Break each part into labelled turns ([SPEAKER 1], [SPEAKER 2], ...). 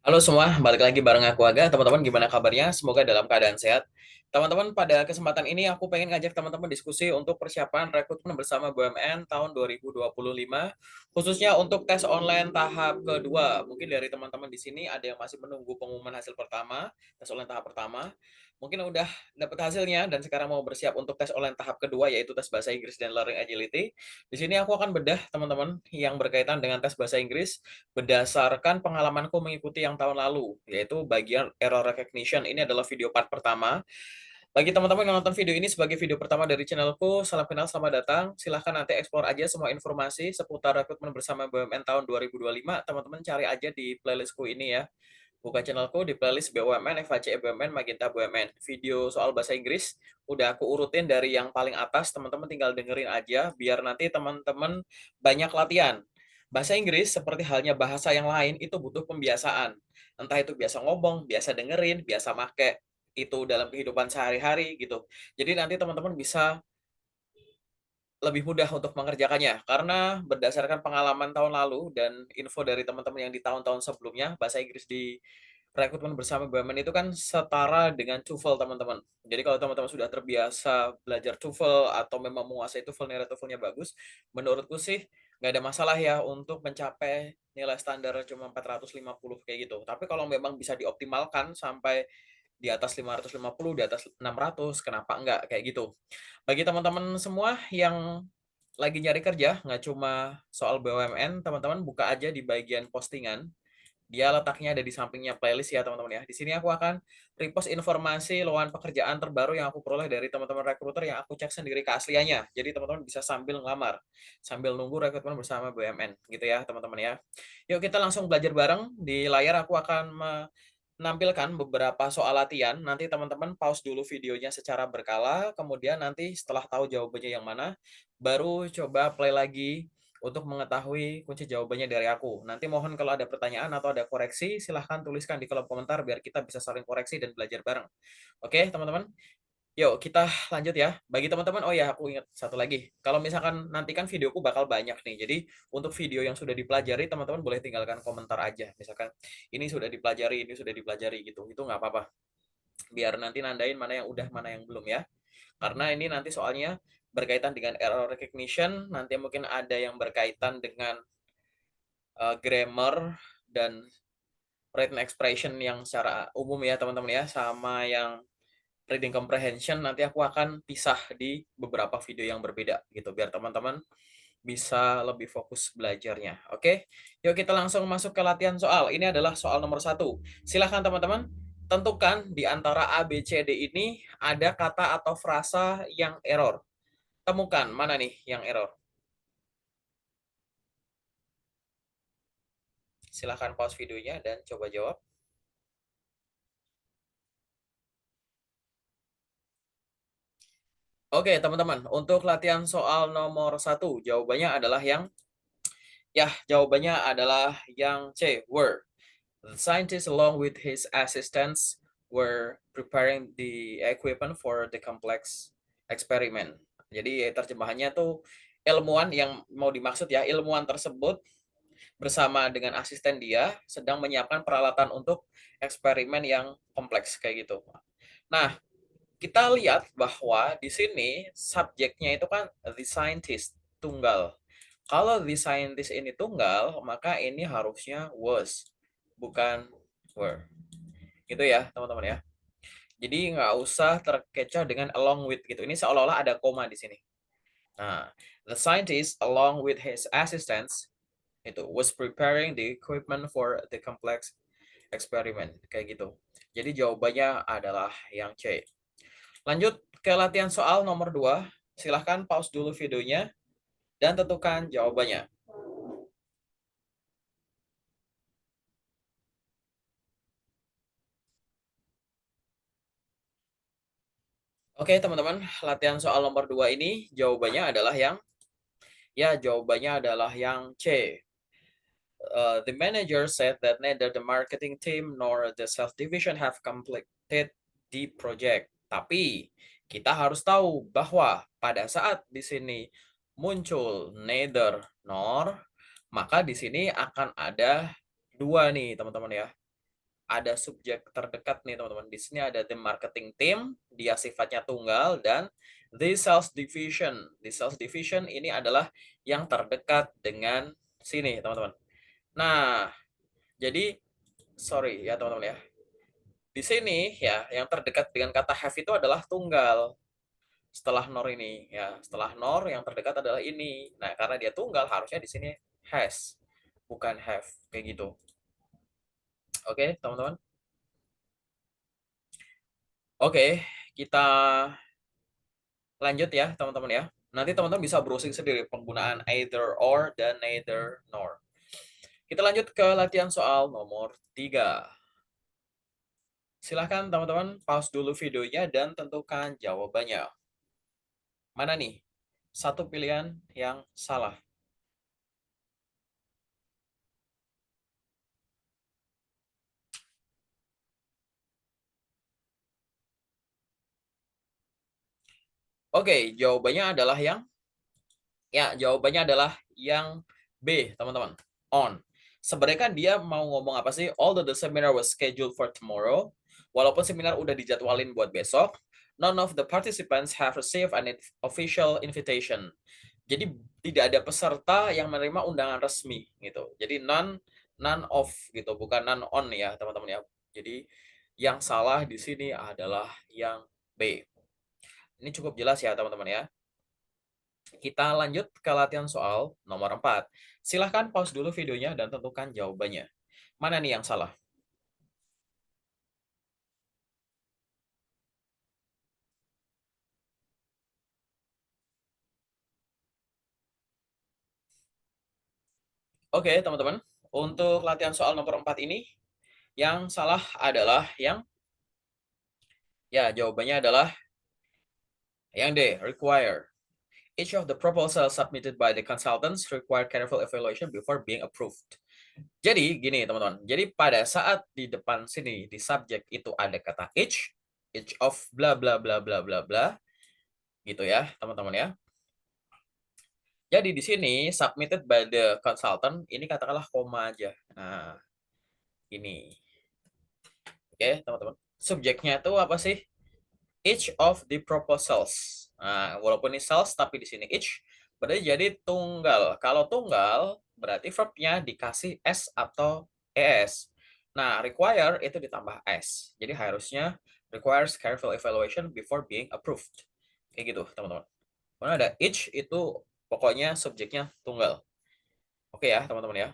[SPEAKER 1] Halo semua, balik lagi bareng aku Aga. Teman-teman gimana kabarnya? Semoga dalam keadaan sehat. Teman-teman, pada kesempatan ini aku pengen ngajak teman-teman diskusi untuk persiapan rekrutmen bersama BUMN tahun 2025, khususnya untuk tes online tahap kedua. Mungkin dari teman-teman di sini ada yang masih menunggu pengumuman hasil pertama, tes online tahap pertama. Mungkin udah dapat hasilnya dan sekarang mau bersiap untuk tes online tahap kedua, yaitu tes bahasa Inggris dan Learning Agility. Di sini aku akan bedah teman-teman yang berkaitan dengan tes bahasa Inggris berdasarkan pengalamanku mengikuti yang tahun lalu, yaitu bagian error recognition. Ini adalah video part pertama. Bagi teman-teman yang nonton video ini sebagai video pertama dari channelku, salam kenal, selamat datang. Silahkan nanti explore aja semua informasi seputar rekrutmen bersama BUMN tahun 2025. Teman-teman cari aja di playlistku ini ya. Buka channelku di playlist BUMN, FHC BUMN, Magenta BUMN. Video soal bahasa Inggris udah aku urutin dari yang paling atas, teman-teman tinggal dengerin aja biar nanti teman-teman banyak latihan. Bahasa Inggris seperti halnya bahasa yang lain itu butuh pembiasaan. Entah itu biasa ngomong, biasa dengerin, biasa make itu dalam kehidupan sehari-hari gitu. Jadi nanti teman-teman bisa lebih mudah untuk mengerjakannya karena berdasarkan pengalaman tahun lalu dan info dari teman-teman yang di tahun-tahun sebelumnya, bahasa Inggris di rekrutmen bersama BUMN itu kan setara dengan TOEFL teman-teman. Jadi kalau teman-teman sudah terbiasa belajar TOEFL atau memang menguasai TOEFL, nilai TOEFL-nya bagus, menurutku sih nggak ada masalah ya untuk mencapai nilai standar cuma 450 kayak gitu. Tapi kalau memang bisa dioptimalkan sampai di atas 550, di atas 600, kenapa enggak kayak gitu. Bagi teman-teman semua yang lagi nyari kerja, nggak cuma soal BUMN, teman-teman buka aja di bagian postingan. Dia letaknya ada di sampingnya playlist ya teman-teman ya. Di sini aku akan repost informasi lowongan pekerjaan terbaru yang aku peroleh dari teman-teman rekruter yang aku cek sendiri keasliannya. Jadi teman-teman bisa sambil ngelamar, sambil nunggu rekrutmen bersama BUMN gitu ya teman-teman ya. Yuk kita langsung belajar bareng. Di layar aku akan menampilkan beberapa soal latihan. Nanti teman-teman pause dulu videonya secara berkala, kemudian nanti setelah tahu jawabannya yang mana, baru coba play lagi untuk mengetahui kunci jawabannya dari aku. Nanti mohon kalau ada pertanyaan atau ada koreksi, silahkan tuliskan di kolom komentar biar kita bisa saling koreksi dan belajar bareng. Oke, teman-teman? Yuk, kita lanjut ya. Bagi teman-teman, oh ya, aku ingat satu lagi. Kalau misalkan nanti kan videoku bakal banyak nih. Jadi, untuk video yang sudah dipelajari, teman-teman boleh tinggalkan komentar aja. Misalkan, ini sudah dipelajari gitu. Itu nggak apa-apa. Biar nanti nandain mana yang udah, mana yang belum ya. Karena ini nanti soalnya berkaitan dengan error recognition, nanti mungkin ada yang berkaitan dengan grammar dan written expression yang secara umum ya teman-teman ya, sama yang reading comprehension nanti aku akan pisah di beberapa video yang berbeda gitu biar teman-teman bisa lebih fokus belajarnya. Oke, yuk kita langsung masuk ke latihan soal. Ini adalah soal nomor satu. Silahkan teman-teman tentukan di antara A, B, C, D ini ada kata atau frasa yang error. Temukan mana nih yang error. Silahkan pause videonya dan coba jawab. Oke, teman-teman, untuk latihan soal nomor satu, jawabannya adalah yang C, were. The scientist along with his assistants were preparing the equipment for the complex experiment. Jadi terjemahannya tuh ilmuwan yang mau dimaksud ya, ilmuwan tersebut bersama dengan asisten dia sedang menyiapkan peralatan untuk eksperimen yang kompleks kayak gitu. Nah, kita lihat bahwa di sini subjeknya itu kan the scientist tunggal. Kalau the scientist ini tunggal, maka ini harusnya was, bukan were. Gitu ya, teman-teman ya. Jadi nggak usah terkecoh dengan along with gitu. Ini seolah-olah ada koma di sini. Nah, the scientist along with his assistants itu was preparing the equipment for the complex experiment kayak gitu. Jadi jawabannya adalah yang C. Lanjut ke latihan soal nomor 2. Silahkan pause dulu videonya dan tentukan jawabannya. Oke, teman-teman, latihan soal nomor 2 ini jawabannya adalah yang C. The manager said that neither the marketing team nor the sales division have completed the project. Tapi kita harus tahu bahwa pada saat di sini muncul neither nor, maka di sini akan ada dua nih teman-teman ya. ada subjek terdekat nih teman-teman. Di sini ada the marketing team, dia sifatnya tunggal, dan the sales division. The sales division ini adalah yang terdekat dengan sini teman-teman. Nah, jadi sorry ya teman-teman ya. Di sini ya yang terdekat dengan kata have itu adalah tunggal. Setelah nor ini ya, setelah nor yang terdekat adalah ini. Nah, karena dia tunggal harusnya di sini has, bukan have kayak gitu. Oke, teman-teman. Oke, kita lanjut ya, teman-teman ya. Nanti teman-teman bisa browsing sendiri penggunaan either or dan neither nor. Kita lanjut ke latihan soal nomor 3. Silahkan teman-teman pause dulu videonya dan tentukan jawabannya. Mana nih? Satu pilihan yang salah. Oke, jawabannya adalah yang B, teman-teman. On. Sebenarnya kan dia mau ngomong apa sih? Although the seminar was scheduled for tomorrow, walaupun seminar udah dijadwalin buat besok, none of the participants have received an official invitation. Jadi tidak ada peserta yang menerima undangan resmi gitu. Jadi none of gitu, bukan none on ya, teman-teman ya. Jadi yang salah di sini adalah yang B. Ini cukup jelas ya, teman-teman ya. Kita lanjut ke latihan soal nomor 4. Silahkan pause dulu videonya dan tentukan jawabannya. Mana nih yang salah? Oke, teman-teman. Untuk latihan soal nomor 4 ini, yang salah adalah jawabannya adalah yang D, require. Each of the proposals submitted by the consultants require careful evaluation before being approved. Jadi gini teman-teman, jadi pada saat di depan sini di subjek itu ada kata each of bla bla bla bla bla bla, gitu ya teman-teman ya. Jadi di sini submitted by the consultant ini katakanlah koma aja. Nah, ini. Oke, teman-teman. Subjeknya itu apa sih? Each of the proposals. Nah, walaupun ini sales tapi di sini each berarti jadi tunggal. Kalau tunggal berarti verbnya dikasih s atau es. Nah, require itu ditambah s. Jadi harusnya requires careful evaluation before being approved. Kayak gitu, teman-teman. Karena ada each itu pokoknya subjeknya tunggal. Oke ya, teman-teman ya.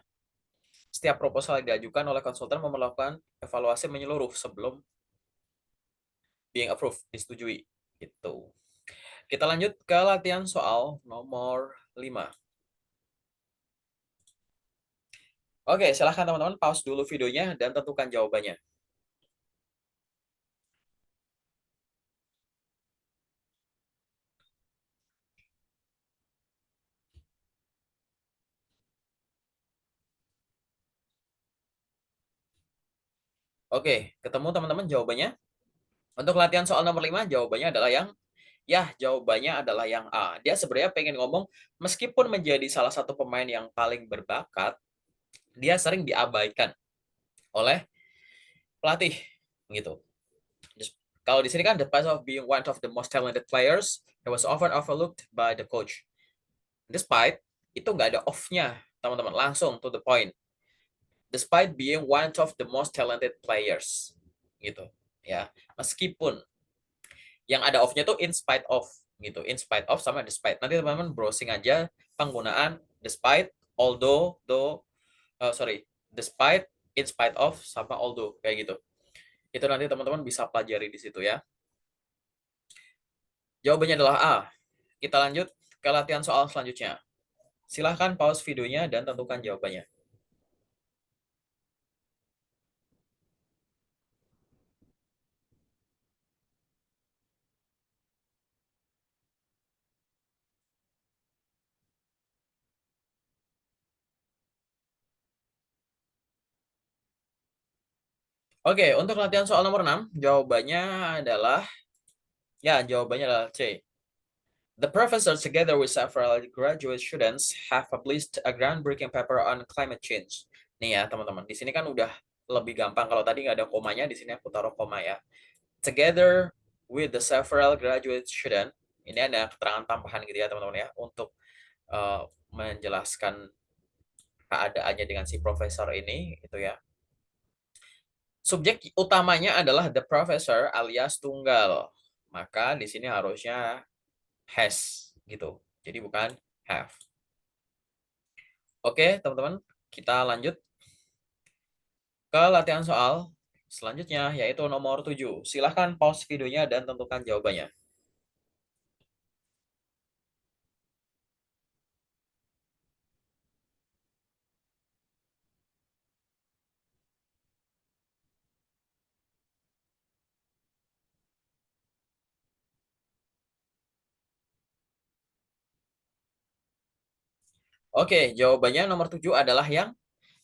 [SPEAKER 1] Setiap proposal yang diajukan oleh konsultan memerlukan evaluasi menyeluruh sebelum being approved, disetujui. Gitu. Kita lanjut ke latihan soal nomor 5. Oke, silahkan teman-teman pause dulu videonya dan tentukan jawabannya. Oke, ketemu teman-teman jawabannya? Untuk latihan soal nomor 5, jawabannya adalah jawabannya adalah yang A. Dia sebenarnya pengen ngomong, meskipun menjadi salah satu pemain yang paling berbakat, dia sering diabaikan oleh pelatih gitu. Kalau di sini kan the past of being one of the most talented players, he was often overlooked by the coach. Despite itu nggak ada off-nya, teman-teman, langsung to the point. Despite being one of the most talented players, gitu ya. Meskipun yang ada off-nya tuh in spite of, gitu. In spite of sama despite. Nanti teman-teman browsing aja penggunaan despite, although, though, despite, in spite of sama although kayak gitu. Itu nanti teman-teman bisa pelajari di situ ya. Jawabannya adalah A. Kita lanjut ke latihan soal selanjutnya. Silahkan pause videonya dan tentukan jawabannya. Oke, untuk latihan soal nomor 6, jawabannya adalah C. The professor, together with several graduate students, have published a groundbreaking paper on climate change. Nih ya, teman-teman. Di sini kan udah lebih gampang. Kalau tadi nggak ada komanya, di sini aku taruh koma ya. Together with the several graduate student, ini ada keterangan tambahan gitu ya teman-teman ya, untuk menjelaskan keadaannya dengan si profesor ini, itu ya. Subjek utamanya adalah the professor alias tunggal. Maka di sini harusnya has gitu. Jadi bukan have. Oke, teman-teman, kita lanjut ke latihan soal selanjutnya, yaitu nomor 7. Silahkan pause videonya dan tentukan jawabannya. Oke, jawabannya nomor 7 adalah yang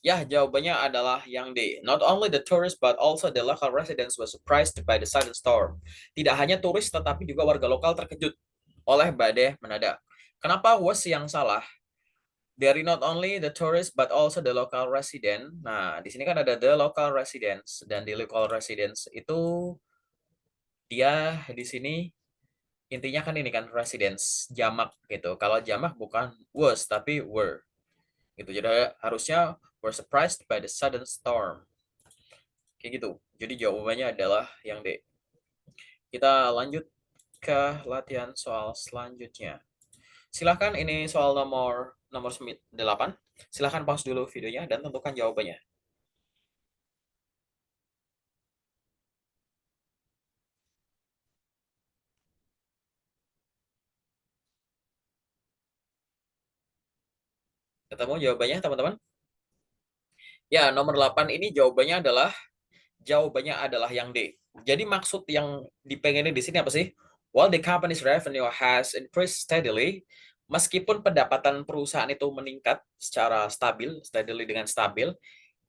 [SPEAKER 1] jawabannya adalah yang D. Not only the tourists but also the local residents were surprised by the sudden storm. Tidak hanya turis tetapi juga warga lokal terkejut oleh badai mendadak. Kenapa was yang salah? Dari not only the tourists but also the local resident. Nah, di sini kan ada the local residents, dan di local residents itu dia di sini intinya kan ini kan residents jamak gitu. Kalau jamak bukan was tapi were gitu. Jadi harusnya were surprised by the sudden storm. Kayak gitu. Jadi jawabannya adalah yang D. Kita lanjut ke latihan soal selanjutnya. Silahkan, ini soal nomor nomor 8. Silahkan pause dulu videonya dan tentukan jawabannya. Ketemu jawabannya, teman-teman? Ya, nomor 8 ini jawabannya adalah yang D. Jadi maksud yang dipengenin di sini apa sih? While the company's revenue has increased steadily, meskipun pendapatan perusahaan itu meningkat secara stabil, steadily dengan stabil,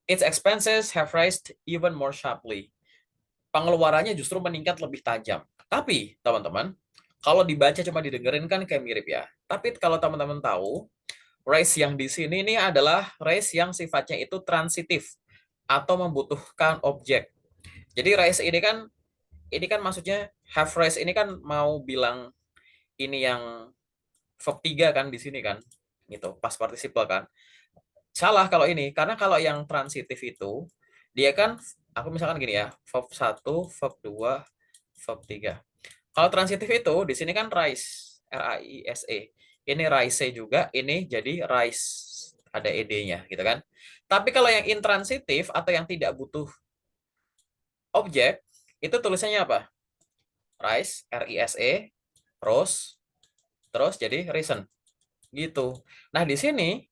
[SPEAKER 1] its expenses have raised even more sharply. Pengeluarannya justru meningkat lebih tajam. Tapi, teman-teman, kalau dibaca cuma didengerin kan kayak mirip ya. Tapi kalau teman-teman tahu, race yang di sini ini adalah race yang sifatnya itu transitif atau membutuhkan objek. Jadi race ini kan maksudnya have race ini kan mau bilang ini yang verb 3 kan di sini kan. Gitu, past participle kan. Salah kalau ini, karena kalau yang transitif itu dia kan aku misalkan gini ya, verb 1, verb 2, verb 3. Kalau transitif itu di sini kan rise, R-A-I-S-E. Ini rise juga, ini jadi rise, ada ed-nya gitu kan. Tapi kalau yang intransitif atau yang tidak butuh objek, itu tulisannya apa? Rise, R-I-S-E, terus terus jadi reason gitu. Nah, di sini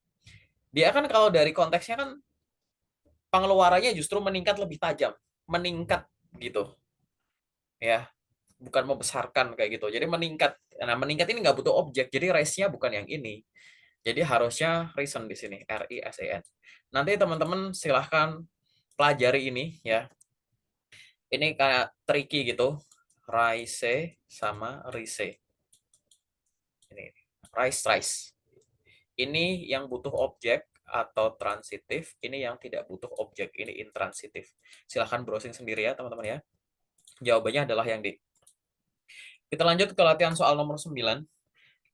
[SPEAKER 1] dia kan kalau dari konteksnya kan pengeluarannya justru meningkat lebih tajam, meningkat gitu ya, bukan membesarkan kayak gitu. Jadi meningkat. Nah, meningkat ini nggak butuh objek, jadi rise-nya bukan yang ini. Jadi harusnya reason di sini, R-I-S-E-N. Nanti teman-teman silahkan pelajari ini ya. Ini kayak tricky gitu. Rise sama rise. Ini rise. Ini yang butuh objek atau transitif, ini yang tidak butuh objek, ini intransitif. Silahkan browsing sendiri ya teman-teman ya. Jawabannya adalah yang D. Kita lanjut ke latihan soal nomor 9.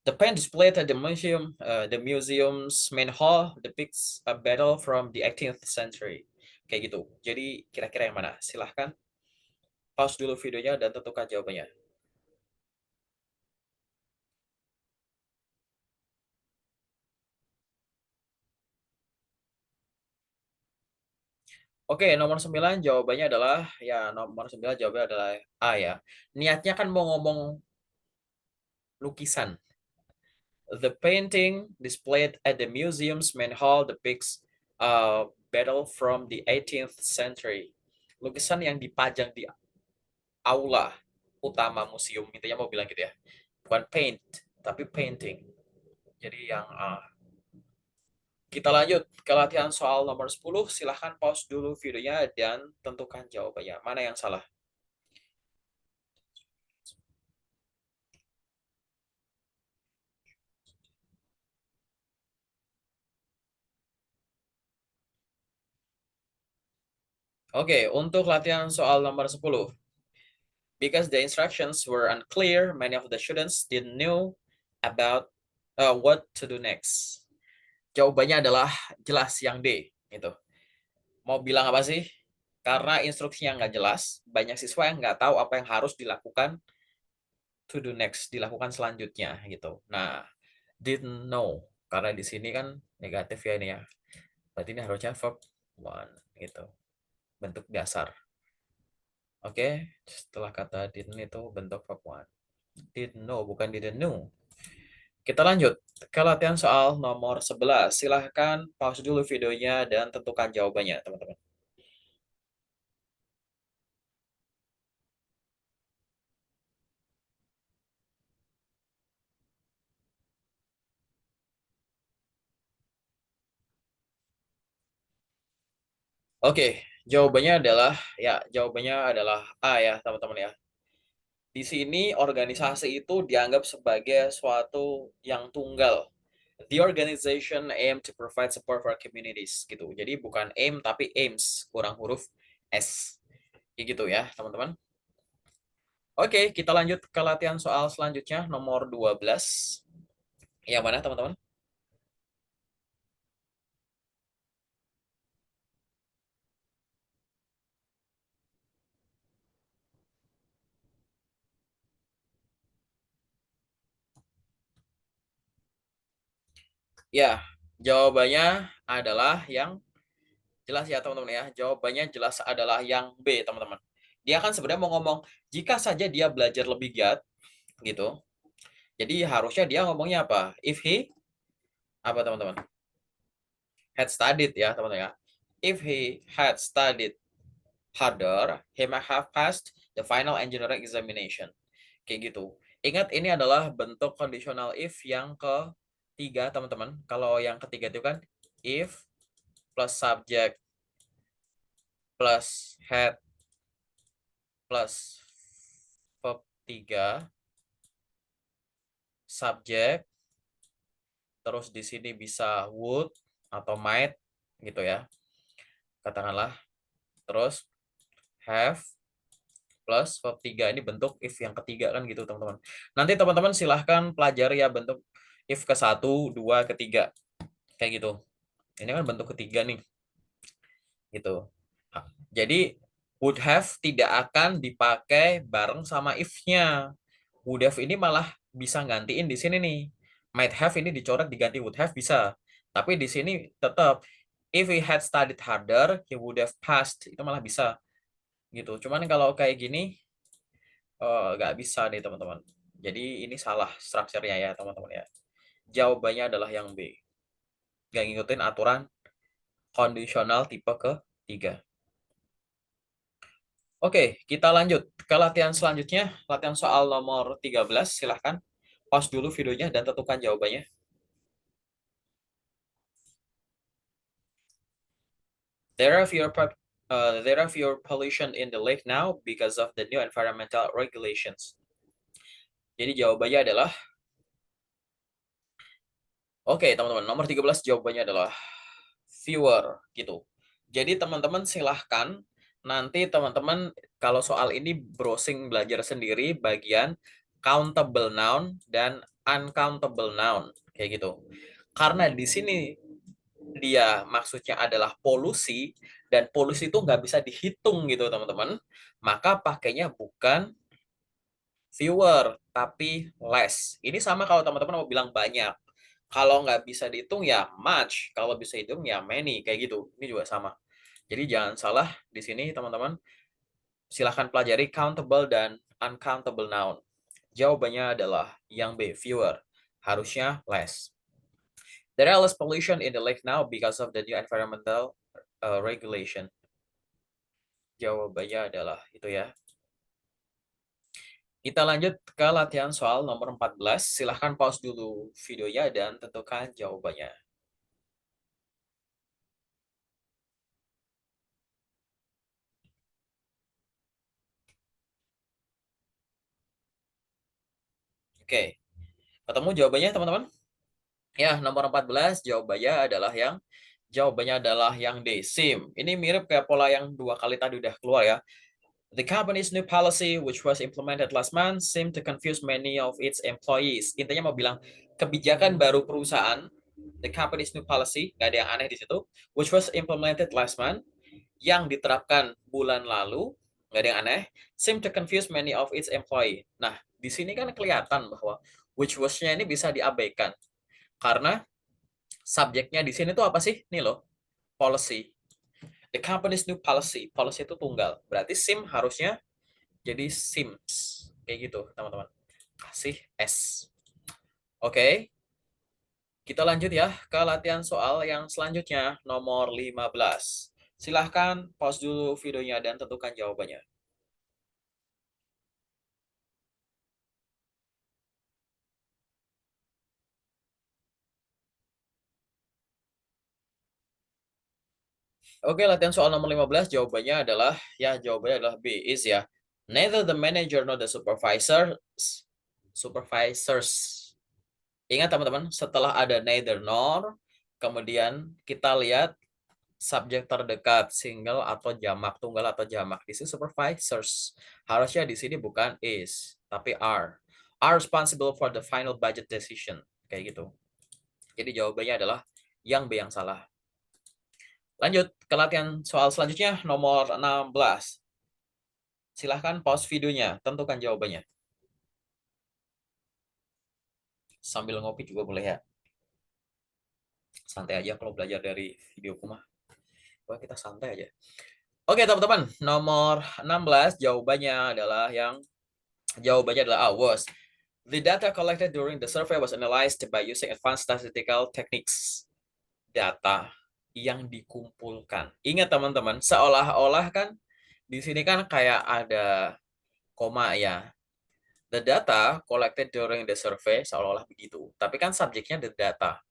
[SPEAKER 1] The pen displayed at the museum's main hall depicts a battle from the 18th century. Kayak gitu. Jadi kira-kira yang mana? Silahkan pause dulu videonya dan tentukan jawabannya. Oke, nomor 9 jawabannya adalah, ya nomor 9 jawabannya adalah A ya. Niatnya kan mau ngomong lukisan. The painting displayed at the museum's main hall depicts a battle from the 18th century. Lukisan yang dipajang di aula utama museum, intinya mau bilang gitu ya. Bukan paint, tapi painting. Jadi yang kita lanjut ke latihan soal nomor 10. Silahkan pause dulu videonya dan tentukan jawabannya. Mana yang salah? Oke, untuk latihan soal nomor 10. Because the instructions were unclear, many of the students didn't know about what to do next. Jawabannya adalah jelas yang D. Itu. Mau bilang apa sih? Karena instruksinya nggak jelas, banyak siswa yang nggak tahu apa yang harus dilakukan to do next, dilakukan selanjutnya gitu. Nah, didn't know. Karena di sini kan negatif ya ini ya. Berarti ini harusnya verb one gitu. Bentuk dasar. Oke, setelah kata didn't itu bentuk verb one. Didn't know, bukan didn't know. Kita lanjut ke latihan soal nomor 11. Silahkan pause dulu videonya dan tentukan jawabannya, teman-teman. Oke, jawabannya adalah A ya, teman-teman ya. Di sini organisasi itu dianggap sebagai suatu yang tunggal. The organization aim to provide support for communities gitu. Jadi bukan aim tapi aims, kurang huruf S. Kayak gitu ya, teman-teman. Oke, kita lanjut ke latihan soal selanjutnya nomor 12. Yang mana, teman-teman? Ya, jawabannya adalah yang jelas ya, teman-teman ya. Jawabannya jelas adalah yang B, teman-teman. Dia kan sebenarnya mau ngomong jika saja dia belajar lebih giat gitu. Jadi harusnya dia ngomongnya apa? If he apa, teman-teman? Had studied ya, teman-teman ya. If he had studied harder, he might have passed the final engineering examination. Kayak gitu. Ingat ini adalah bentuk conditional if yang ketiga, teman-teman. Kalau yang ketiga itu kan if plus subject plus had plus verb 3 subject, terus di sini bisa would atau might gitu ya. Katakanlah terus have plus verb 3 ini bentuk if yang ketiga kan gitu, teman-teman. Nanti teman-teman silahkan pelajari ya bentuk if ke satu, dua, ketiga kayak gitu. Ini kan bentuk ketiga nih gitu. Jadi would have tidak akan dipakai bareng sama if-nya. Would have ini malah bisa gantiin di sini nih. Might have ini dicoret diganti would have bisa. Tapi di sini tetap if he had studied harder, he would have passed. Itu malah bisa gitu. Cuman kalau kayak gini nggak bisa nih, teman-teman. Jadi ini salah strukturnya ya, teman-teman ya. Jawabannya adalah yang B. Nggak ngikutin aturan kondisional tipe ketiga. Oke, kita lanjut ke latihan selanjutnya. Latihan soal nomor 13. Silahkan pause dulu videonya dan tentukan jawabannya. There are fewer pollution in the lake now because of the new environmental regulations. Jadi jawabannya adalah oke, teman-teman. Nomor 13 jawabannya adalah fewer gitu. Jadi teman-teman silahkan nanti teman-teman kalau soal ini browsing belajar sendiri bagian countable noun dan uncountable noun kayak gitu. Karena di sini dia maksudnya adalah polusi dan polusi itu nggak bisa dihitung gitu, teman-teman. Maka pakainya bukan fewer tapi less. Ini sama kalau teman-teman mau bilang banyak. Kalau nggak bisa dihitung ya much, kalau bisa dihitung ya many kayak gitu. Ini juga sama. Jadi jangan salah di sini, teman-teman. Silahkan pelajari countable dan uncountable noun. Jawabannya adalah yang B, fewer. Harusnya less. There are less pollution in the lake now because of the new environmental regulation. Jawabannya adalah itu ya. Kita lanjut ke latihan soal nomor 14. Silahkan pause dulu videonya dan tentukan jawabannya. Oke, ketemu jawabannya, teman-teman? Ya, nomor 14 jawabannya adalah yang Jawabannya adalah yang D, SIM. Ini mirip kayak pola yang dua kali tadi udah keluar ya. The company's new policy, which was implemented last month, seemed to confuse many of its employees. Intinya mau bilang kebijakan baru perusahaan, the company's new policy, nggak ada yang aneh di situ, which was implemented last month, yang diterapkan bulan lalu, nggak ada yang aneh, seemed to confuse many of its employee. Nah, di sini kan kelihatan bahwa which was-nya ini bisa diabaikan karena subjeknya di sini tuh apa sih? Nih loh, policy. The company's new policy. Policy itu tunggal. Berarti SIM harusnya jadi SIMS. Kayak gitu, teman-teman. Kasih S. Oke, kita lanjut ya ke latihan soal yang selanjutnya, nomor 15. Silahkan pause dulu videonya dan tentukan jawabannya. Oke, latihan soal nomor 15, jawabannya adalah B, is ya. Neither the manager nor the supervisors. Ingat teman-teman, setelah ada neither nor, kemudian kita lihat subjek terdekat single atau jamak, tunggal atau jamak. Di sini supervisors. Harusnya di sini bukan is, tapi are responsible for the final budget decision. Kayak gitu. Jadi jawabannya adalah yang B yang salah. Lanjut ke latihan soal selanjutnya, nomor 16. Silahkan pause videonya, tentukan jawabannya. Sambil ngopi juga boleh ya. Santai aja kalau belajar dari videoku mah. Wah, kita santai aja. Oke, teman-teman. Nomor 16 jawabannya adalah A, was. The data collected during the survey was analyzed by using advanced statistical techniques. Data yang dikumpulkan. Ingat teman-teman, seolah-olah kan di sini kan kayak ada koma ya. The data collected during the survey seolah-olah begitu. Tapi kan subjeknya the data.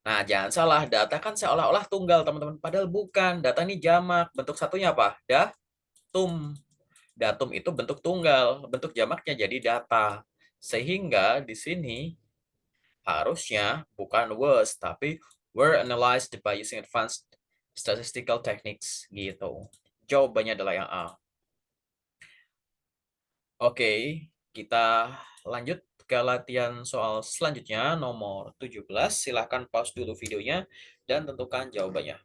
[SPEAKER 1] Nah, jangan salah, data kan seolah-olah tunggal, teman-teman. Padahal bukan. Data ini jamak. Bentuk satunya apa? Datum. Datum itu bentuk tunggal. Bentuk jamaknya jadi data. Sehingga di sini harusnya bukan was, tapi were analyzed by using advanced statistical techniques. Gitu. Jawabannya adalah yang A. Oke, kita lanjut ke latihan soal selanjutnya, nomor 17. Silahkan pause dulu videonya dan tentukan jawabannya.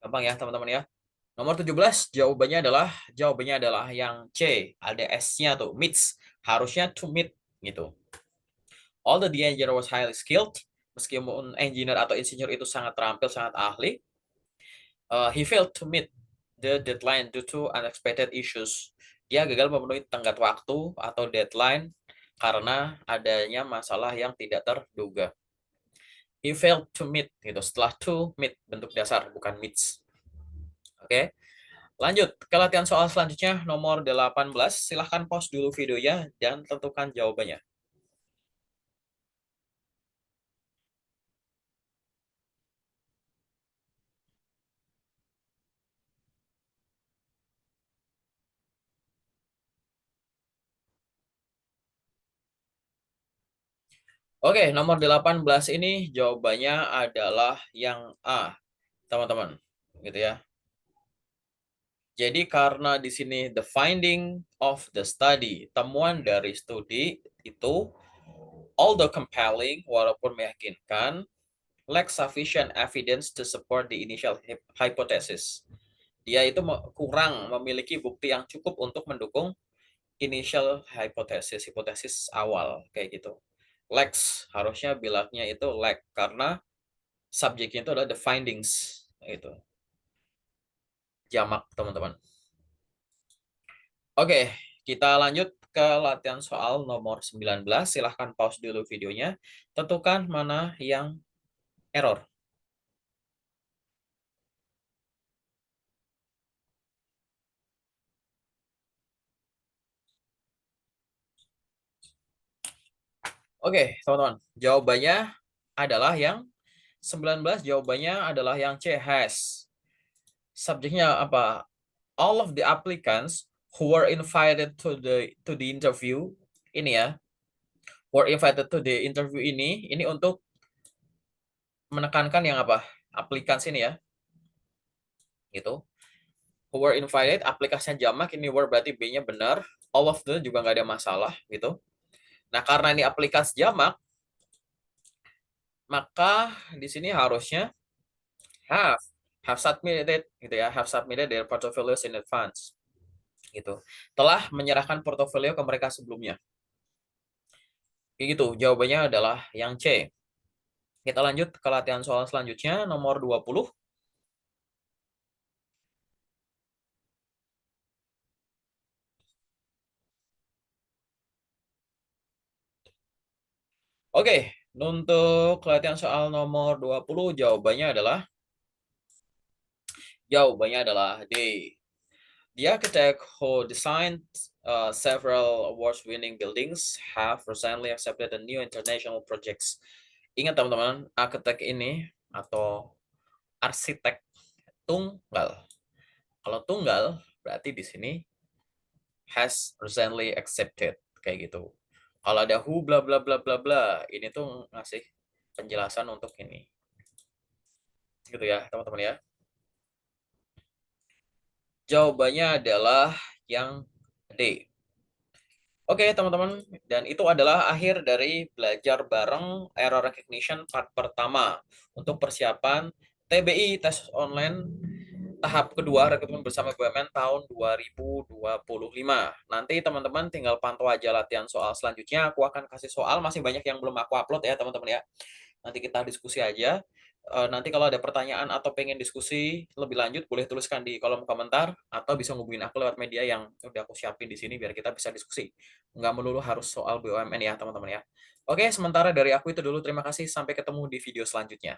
[SPEAKER 1] Gampang ya, teman-teman ya. Nomor 17, jawabannya adalah yang C. Ada S-nya tuh, meets. Harusnya to meet gitu. Although the engineer was highly skilled, meskipun engineer atau insinyur itu sangat terampil, sangat ahli, he failed to meet the deadline due to unexpected issues. Dia gagal memenuhi tenggat waktu atau deadline karena adanya masalah yang tidak terduga. He failed to meet gitu. Setelah to meet bentuk dasar bukan meets. Oke. Lanjut ke latihan soal selanjutnya nomor 18. Silahkan pause dulu videonya dan tentukan jawabannya. Oke, nomor 18 ini jawabannya adalah yang A, teman-teman. Gitu ya. Jadi karena di sini the finding of the study, temuan dari studi itu although compelling, walaupun meyakinkan, lack sufficient evidence to support the initial hypothesis. Dia itu kurang memiliki bukti yang cukup untuk mendukung initial hypothesis, hipotesis awal kayak gitu. Lacks harusnya bilangnya itu lack karena subjeknya itu adalah the findings itu. Jamak teman-teman. Oke, kita lanjut ke latihan soal nomor 19. Silahkan pause dulu videonya. Tentukan mana yang error. Oke, teman-teman. Jawabannya adalah yang 19. Jawabannya adalah yang C, has. Subjeknya apa? All of the applicants who were invited to the interview ini ya, were invited to the interview ini untuk menekankan yang apa? Applicants ini ya, gitu. Who were invited, aplikasinya jamak, ini were berarti B-nya benar. All of the juga nggak ada masalah, gitu. Nah, karena ini aplikasi jamak, maka di sini harusnya have have submitted gitu ya, have submitted their portfolios in advance gitu. Telah menyerahkan portofolio ke mereka sebelumnya. Kayak gitu. Jawabannya adalah yang C. Kita lanjut ke latihan soal selanjutnya nomor 20. Oke, untuk latihan soal nomor 20 jawabannya adalah D. The architect who designed several awards-winning buildings have recently accepted a new international projects. Ingat teman-teman, arsitek ini atau arsitek tunggal. Kalau tunggal berarti di sini has recently accepted kayak gitu. Kalau ada who bla bla bla bla bla, ini tuh ngasih penjelasan untuk ini. Gitu ya, teman-teman ya. Jawabannya adalah yang D. Oke, teman-teman, dan itu adalah akhir dari belajar bareng error recognition part pertama untuk persiapan TBI tes online tahap kedua rekrutmen bersama BUMN tahun 2025. Nanti teman-teman tinggal pantau aja latihan soal selanjutnya. Aku akan kasih soal, masih banyak yang belum aku upload ya teman-teman ya. Nanti kita diskusi aja. Nanti kalau ada pertanyaan atau pengen diskusi lebih lanjut, boleh tuliskan di kolom komentar atau bisa ngubungin aku lewat media yang udah aku siapin di sini biar kita bisa diskusi. Nggak melulu harus soal BUMN ya teman-teman ya. Oke, sementara dari aku itu dulu. Terima kasih. Sampai ketemu di video selanjutnya.